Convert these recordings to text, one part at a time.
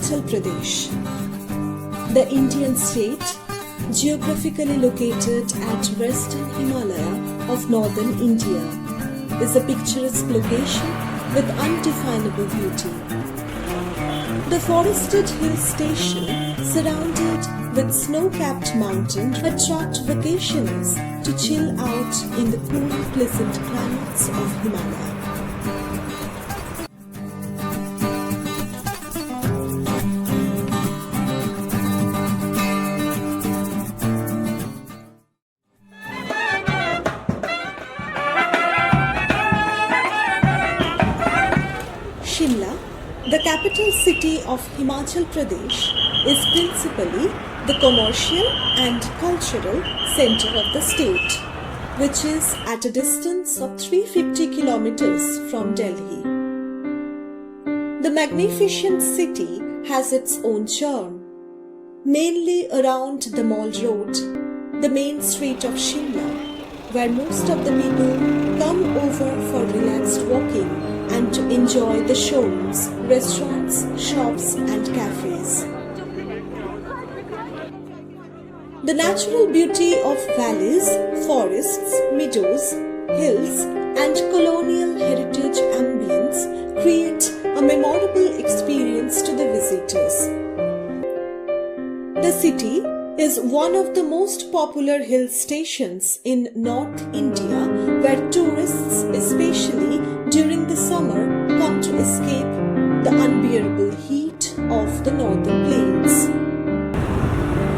Himachal Pradesh. The Indian state, geographically located at western Himalaya of northern India, is a picturesque location with undefinable beauty. The forested hill station, surrounded with snow-capped mountains, attract vacationers to chill out in the cool, pleasant climates of Himalaya. Shimla, the capital city of Himachal Pradesh, is principally the commercial and cultural centre of the state, which is at a distance of 350 kilometers from Delhi. The magnificent city has its own charm, mainly around the Mall Road, the main street of Shimla, where most of the people come over for relaxed walking and to enjoy the showrooms, restaurants, shops and cafes. The natural beauty of valleys, forests, meadows, hills and colonial heritage ambience create a memorable experience to the visitors. The city is one of the most popular hill stations in North India, where tourists, especially during the summer, come to escape the unbearable heat of the northern plains.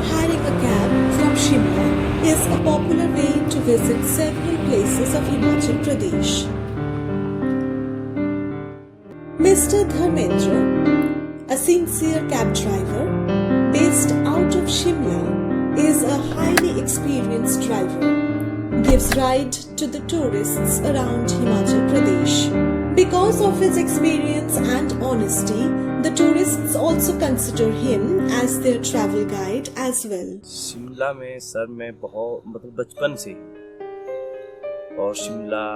Hiring a cab from Shimla is a popular way to visit several places of Himachal Pradesh. Mr. Dharmendra, a sincere cab driver based out of Shimla, is a highly experienced driver. Gives ride to the tourists around Himachal Pradesh. Because of his experience and honesty, the tourists also consider him as their travel guide as well. Shimla में sir मैं बहुत बचपन से, और शिमला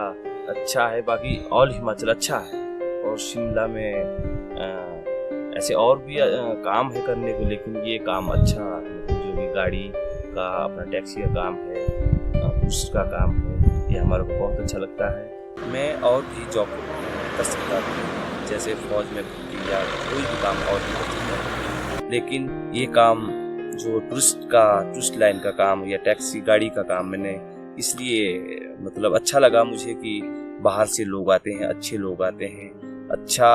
अच्छा है, बाकी all Himachal अच्छा है, और शिमला में ऐसे और भी काम है करने को, लेकिन ये काम अच्छा है, जो भी गाड़ी का अपना टैक्सी का काम है, टूरिस्ट का काम है, ये हमारे को बहुत अच्छा लगता है। मैं और भी जॉब कर सकता हूँ, जैसे फौज में या कोई भी काम और भी कर सकता हूँ, लेकिन ये काम जो टूरिस्ट लाइन का काम या टैक्सी गाड़ी का काम मैंने इसलिए मतलब अच्छा लगा मुझे कि बाहर से लोग आते हैं, अच्छे लोग आते हैं, अच्छा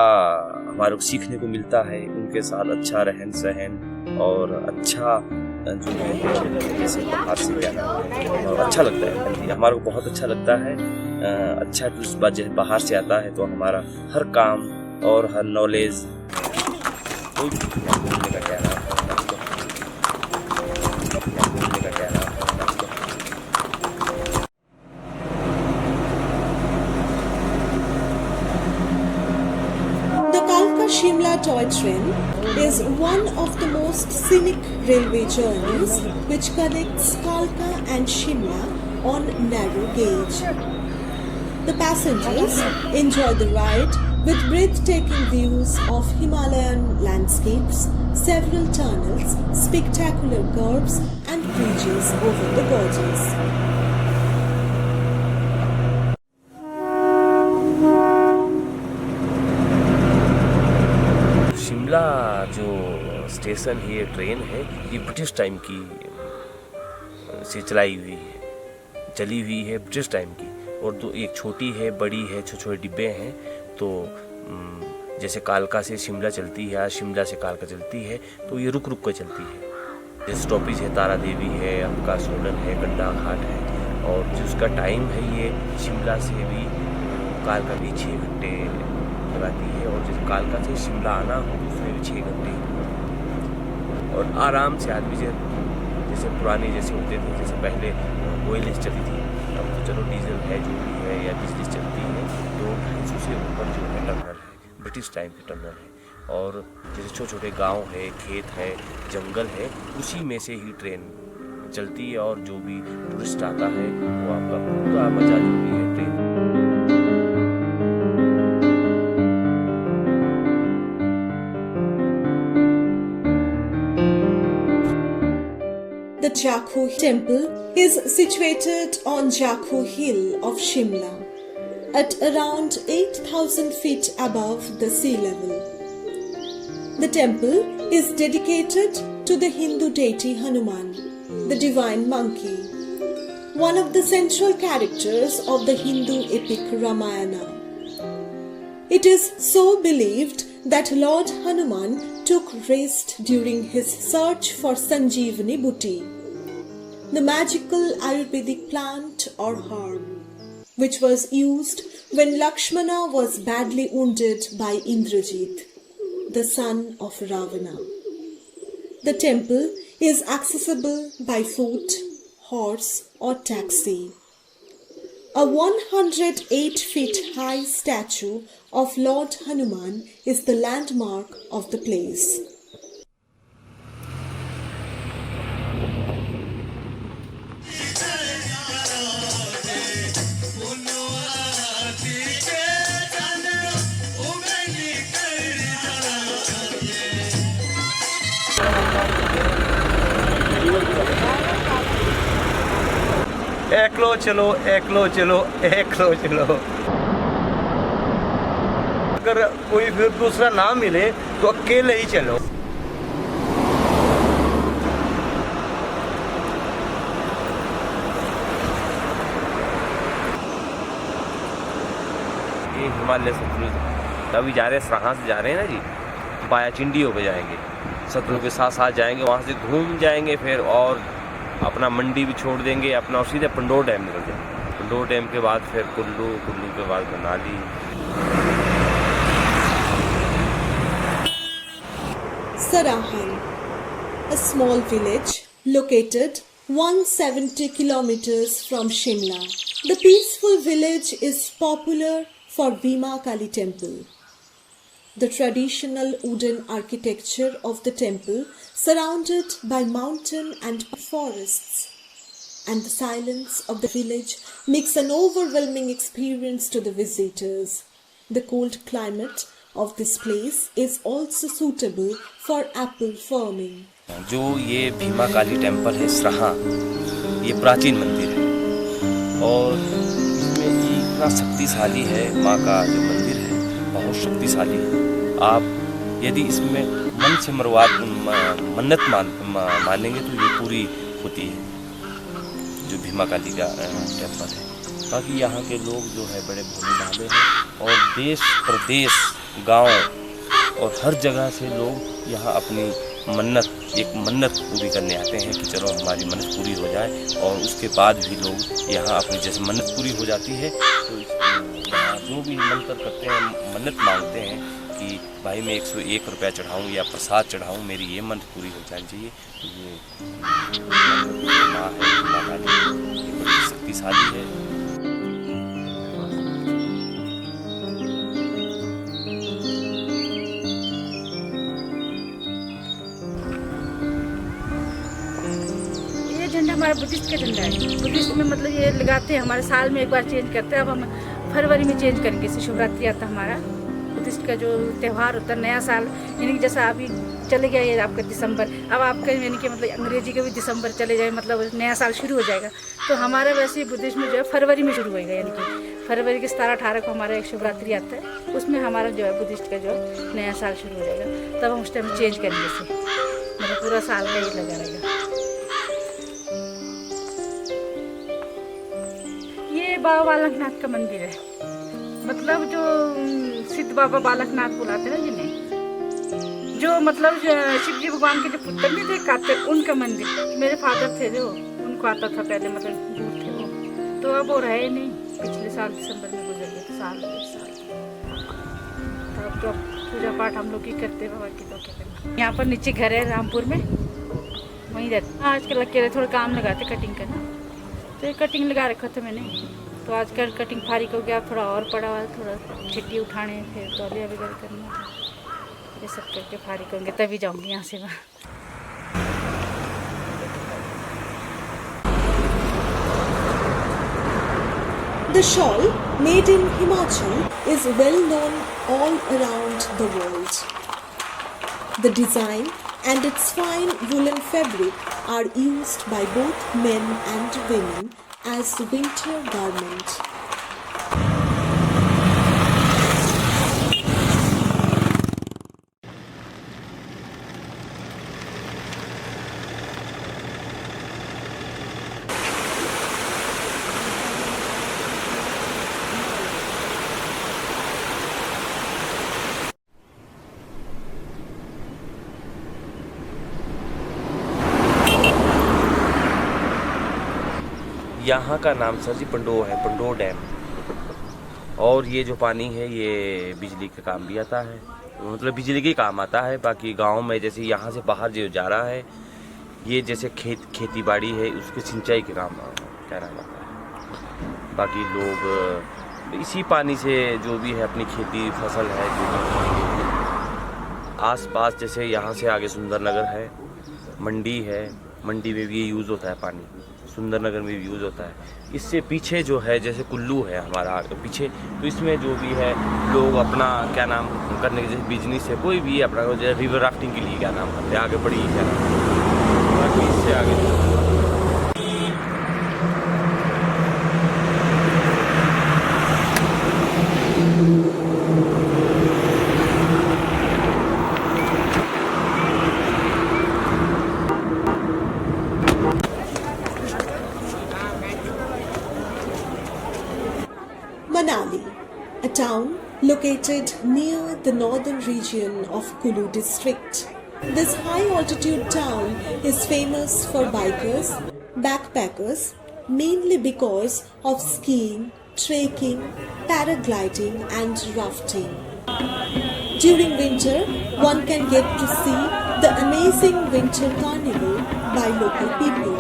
हमारे को सीखने को मिलता है, उनके साथ अच्छा रहन सहन और अच्छा जो है जैसे बाहर से जाना और अच्छा लगता है, हमारे को बहुत अच्छा लगता है। अच्छा टूरिस्ट जैसे बाहर से आता है तो हमारा हर काम और हर नॉलेज कोई बोलने का क्या रहा Shimla toy train is one of the most scenic railway journeys which connects Kalka and Shimla on narrow gauge. The passengers enjoy the ride with breathtaking views of Himalayan landscapes, several tunnels, spectacular curves and bridges over the gorges. Shimla जो station है, ये train है, ये British time की से चली हुई है ब्रिटिश टाइम की, और दो एक छोटी है, बड़ी है, छोटे छोटे डिब्बे हैं। तो जैसे कालका से शिमला चलती है या शिमला से कालका चलती है तो ये रुक रुक कर चलती है। जैसे स्टॉपेज है तारा देवी है, आपका सोलन है, गंडा घाट है, और जिसका टाइम है ये शिमला से भी कालका भी 6 घंटे लगाती है, और जैसे कालका से शिमला आना हो तो उसमें भी 6 घंटे, और आराम से आदमी जैसे पुराने जैसे होते थे, जैसे पहले कोयले से चलती थी, अब तो चलो डीजल है जो भी है या बिजली से चलती है, तो 250 से ऊपर जो है टनल है, ब्रिटिश टाइम की टनल है। और जैसे छोटे छोटे गांव है, खेत है, जंगल है, उसी में से ही ट्रेन चलती है, और जो भी टूरिस्ट आता है वो आपका पूरा मजा जो भी है train. Jakhu temple is situated on Jakhu hill of Shimla at around 8,000 feet above the sea level. The temple is dedicated to the Hindu deity Hanuman, the divine monkey, one of the central characters of the Hindu epic Ramayana. It is so believed that Lord Hanuman took rest during his search for Sanjeevani Booty, the magical Ayurvedic plant or herb, which was used when Lakshmana was badly wounded by Indrajit, the son of Ravana. The temple is accessible by foot, horse or taxi. A 108 feet high statue of Lord Hanuman is the landmark of the place. एकलो चलो, एकलो चलो, एकलो चलो। अगर कोई फिर दूसरा ना मिले तो अकेले ही चलो। ये हिमालय सतलुज अभी जा रहे हैं, सराहां से जा रहे हैं ना जी, बाया चिंडी होकर जाएंगे, सतलुज के साथ साथ जाएंगे, वहाँ से घूम जाएंगे फिर और अपना मंडी भी छोड़ देंगे अपना और सीधे पंडोर डैम निकल जाएंगे। पंडोर डैम के बाद फिर कुल्लू, कुल्लू के बाद Manali. Sarahan, a small village located 170 kilometers from Shimla. The peaceful village is popular for Bhima Kali temple. The traditional wooden architecture of the temple, surrounded by mountain and forests, and the silence of the village makes an overwhelming experience to the visitors. The cold climate of this place is also suitable for apple farming. जो ये भीमा काली temple है सराहां, ये प्राचीन मंदिर है और इसमें इतना शक्तिशाली है, माँ का जो मंदिर है बहुत शक्तिशाली है। आप यदि इसमें मन से मन्नत मानेंगे तो ये पूरी होती है, जो भीमा काली का टेम्पल है। बाकी यहाँ के लोग जो है बड़े भोले भाले हैं और देश प्रदेश गांव और हर जगह से लोग यहाँ अपनी एक मन्नत पूरी करने आते हैं कि चलो हमारी मन्नत पूरी हो जाए, और उसके बाद भी लोग यहाँ अपनी जैसे मन्नत पूरी हो जाती है तो यहाँ जो भी मंत्र करते हैं, मन्नत मांगते हैं कि भाई मैं 101 रुपया चढ़ाऊँ या प्रसाद चढ़ाऊँ, मेरी ये मन्नत पूरी हो जानी चाहिए। तो ये माँ है, माँ काली, ये बड़ी शक्तिशाली है। झंडा हमारा बुद्धिस्ट का झंडा है। बुद्धिस्ट में मतलब ये लगाते हैं, हमारे साल में एक बार चेंज करते हैं। अब हम फरवरी में चेंज करेंगे, इससे शिवरात्रि आता है हमारा बुद्धिस्ट का जो त्यौहार होता है, नया साल। यानी कि जैसा अभी चले गया ये आपका दिसंबर, अब आपका यानी कि मतलब अंग्रेजी का भी दिसंबर चले जाए, मतलब नया साल शुरू हो जाएगा। तो हमारा वैसे बुद्धिस्ट में जो है फरवरी में शुरू होएगा, यानी कि फरवरी के 17-18 को हमारा एक शिवरात्रि आता है, उसमें हमारा जो है बुद्धिस्ट का जो नया साल शुरू हो जाएगा। तब हम उस टाइम चेंज करेंगे इसे, मतलब पूरा साल का ये लगा रहेगा। बाबा बालकनाथ का मंदिर है, मतलब जो सिद्ध बाबा बालकनाथ बुलाते हैं जिन्हें, जो मतलब शिव जी भगवान के जो पुत्र नहीं थे काते, उनका मंदिर। मेरे फादर थे जो, उनको आता था पहले, मतलब दूर थे वो, तो अब वो रहे नहीं, पिछले साल दिसंबर में गुजर गए, साल 1 साल। तो अब तो पूजा पाठ हम लोग ही करते हैं बाबा की। तो क्या करना, यहाँ पर नीचे घर है रामपुर में, वहीं रहते। आजकल अकेले थोड़ा काम लगाते कटिंग करना, तो ये कटिंग लगा रखा था मैंने। तो आजकल कटिंग फारिग हो गया, थोड़ा और पड़ा हुआ, थोड़ा छिट्टी उठाने, फिर तौलिया वगैरह करना, ये सब करके फारिग होंगे तभी जाऊंगी यहाँ से वहाँ। The shawl made in Himachal is well known all around the world. The design and its fine woolen fabric are used by both men and women as winter garment. यहाँ का नाम सर जी पंडो है, पंडो डैम। और ये जो पानी है ये बिजली का काम भी आता है, मतलब बिजली के काम आता है। बाकी गांव में जैसे यहाँ से बाहर जो जा रहा है ये जैसे खेती बाड़ी है उसके सिंचाई के काम क्या नाम आता है। बाकी लोग इसी पानी से जो भी है अपनी खेती फसल है जो भी आस पास, जैसे यहाँ से आगे सुंदरनगर है, मंडी है, मंडी में भी यूज़ होता है पानी, सुंदरनगर में भी यूज़ होता है। इससे पीछे जो है जैसे कुल्लू है हमारा पीछे, तो इसमें जो भी है लोग अपना क्या नाम करने के जैसे बिजनेस है कोई भी अपना जैसे रिवर राफ्टिंग के लिए क्या नाम करते हैं, आगे बढ़ी क्या नाम, बाकी इससे आगे Manali, a town located near the northern region of Kulu district. This high-altitude town is famous for bikers, backpackers, mainly because of skiing, trekking, paragliding and rafting. During winter, one can get to see the amazing winter carnival by local people.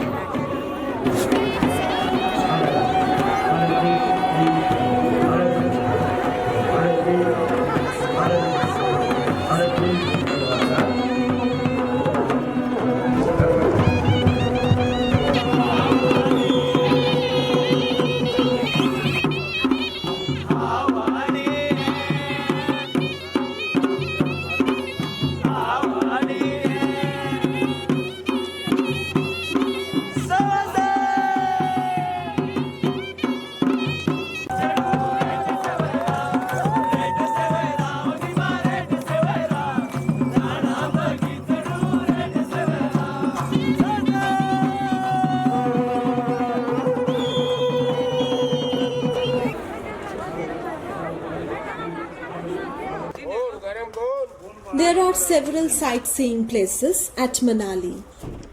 There are several sightseeing places at Manali,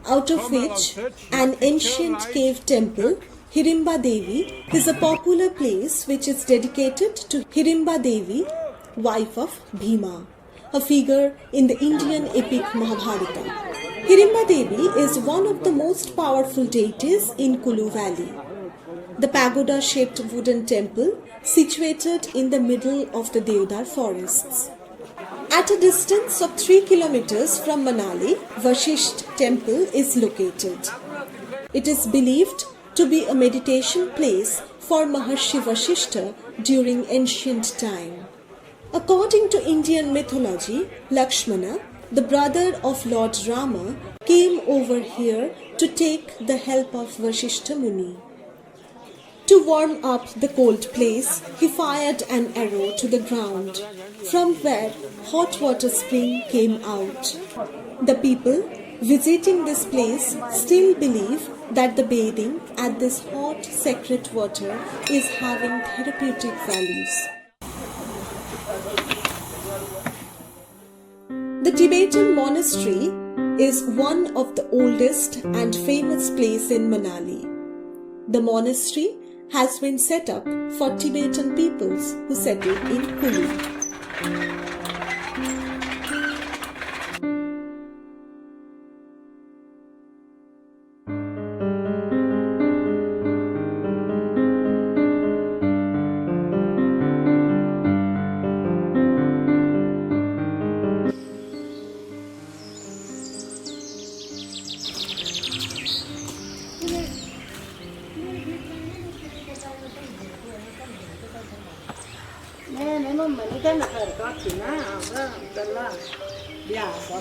out of which an ancient cave temple, Hirimba Devi, is a popular place which is dedicated to Hirimba Devi, wife of Bhima, a figure in the Indian epic Mahabharata. Hirimba Devi is one of the most powerful deities in Kulu Valley. The pagoda-shaped wooden temple situated in the middle of the Deodar forests. At a distance of 3 kilometers from Manali, Vashisht temple is located. It is believed to be a meditation place for Maharshi Vashishta during ancient time. According to Indian mythology, Lakshmana, the brother of Lord Rama, came over here to take the help of Vashishta Muni. To warm up the cold place, he fired an arrow to the ground, from where hot water spring came out. The people visiting this place still believe that the bathing at this hot sacred water is having therapeutic values. The Tibetan monastery is one of the oldest and famous places in Manali. The monastery has been set up for Tibetan peoples who settled in Kulu.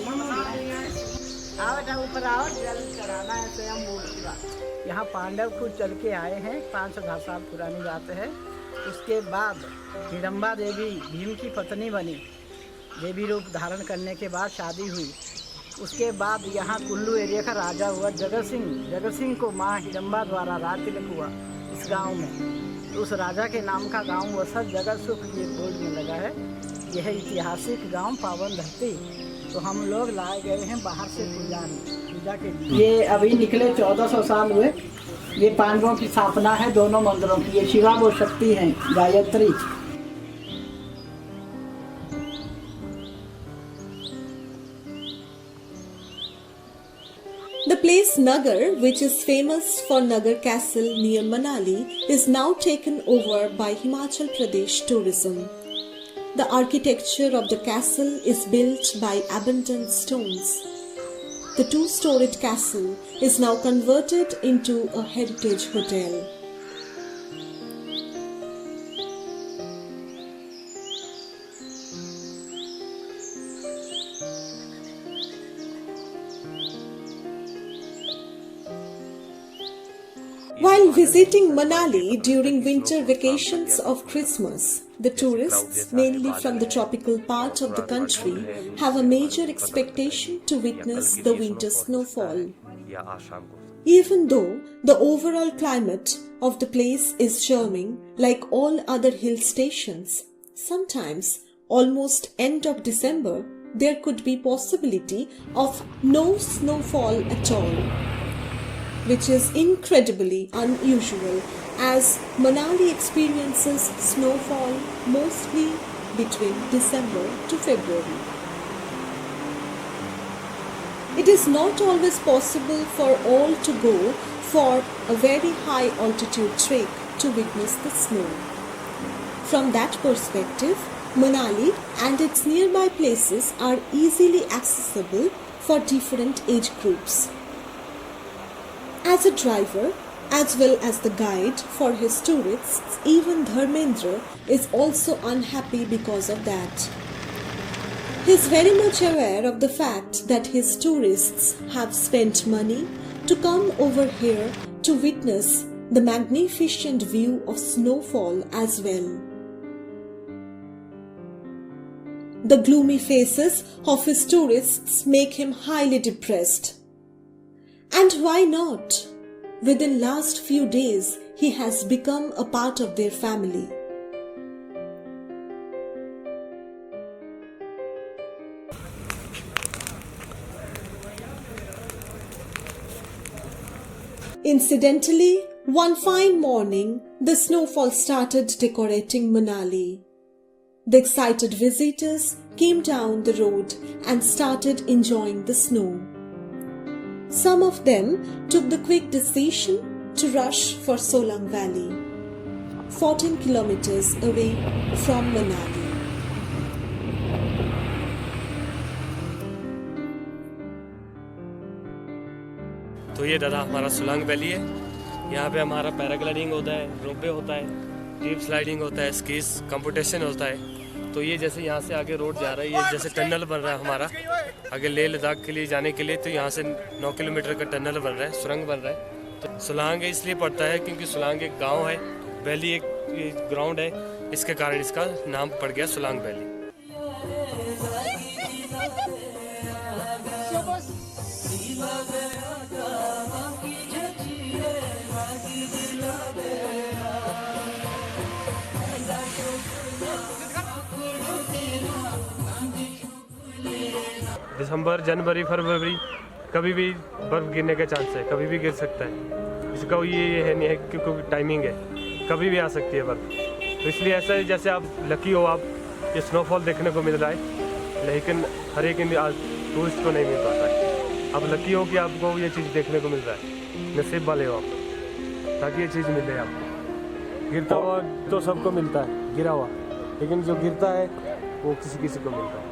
Mama, आओ बेटा ऊपर आओ, जल चढ़ाना है स्वयं मूर्ति का। यहाँ पांडव खुद चल के आए हैं, 510 साल पुरानी बात है। उसके बाद हिडम्बा देवी भीम की पत्नी बनी, देवी रूप धारण करने के बाद शादी हुई। उसके बाद यहाँ कुल्लू एरिया का राजा हुआ जगत सिंह को माँ हिडम्बा द्वारा राज तिलक हुआ इस गांव में। तो उस राजा के नाम का गांव वसत जगत सुख ये बोर्ड में लगा है। यह ऐतिहासिक गांव पावन धरती। तो हम लोग लाए गए हैं बाहर से पूजा के लिए। ये अभी निकले 1400 साल हुए। ये पांडवों की स्थापना है दोनों मंदिरों की। ये शिवा वो शक्ति है Gayatri. The place Nagar, which is famous for Nagar Castle near Manali, is now taken over by Himachal Pradesh Tourism. The architecture of the castle is built by abundant stones. The 2-storied castle is now converted into a heritage hotel. While visiting Manali during winter vacations of Christmas, the tourists, mainly from the tropical part of the country, have a major expectation to witness the winter snowfall. Even though the overall climate of the place is charming, like all other hill stations, sometimes, almost end of December, there could be possibility of no snowfall at all, which is incredibly unusual as Manali experiences snowfall mostly between December to February. It is not always possible for all to go for a very high altitude trek to witness the snow. From that perspective, Manali and its nearby places are easily accessible for different age groups. As a driver, as well as the guide for his tourists, even Dharmendra is also unhappy because of that. He is very much aware of the fact that his tourists have spent money to come over here to witness the magnificent view of snowfall as well. The gloomy faces of his tourists make him highly depressed. And why not? Within last few days, he has become a part of their family. Incidentally, one fine morning, the snowfall started decorating Manali. The excited visitors came down the road and started enjoying the snow. Some of them took the quick decision to rush for Solang Valley, 14 kilometers away from Manali. तो ये दादा हमारा Solang valley है। यहाँ पे हमारा paragliding होता है, रोपवे होता है, टीप स्लाइडिंग होता है, स्कीज कंपटीशन होता है। तो ये जैसे यहाँ से आगे रोड जा रहा है, ये जैसे टनल बन रहा है हमारा आगे लेह लद्दाख के लिए जाने के लिए। तो यहाँ से 9 किलोमीटर का टनल बन रहा है, सुरंग बन रहा है। तो सोलांग इसलिए पड़ता है क्योंकि सोलांग एक गांव है, वैली एक ग्राउंड है, इसके कारण इसका नाम पड़ गया सोलांग वैली। दिसंबर, जनवरी, फरवरी कभी भी बर्फ़ गिरने का चांस है, कभी भी गिर सकता है। इसका ये है नहीं है क्योंकि टाइमिंग है, कभी भी आ सकती है बर्फ़। तो इसलिए ऐसा है जैसे आप लकी हो, आप ये स्नोफॉल देखने को मिल रहा है, लेकिन हर एक टूरिस्ट को नहीं मिल पाता है। आप लकी हो कि आपको ये चीज़ देखने को मिल रहा है, नसीब वाले हो आप, ताकि ये चीज़ मिले आपको। गिरता हुआ तो सबको मिलता है, गिरा हुआ, लेकिन जो गिरता है वो किसी किसी को मिलता है।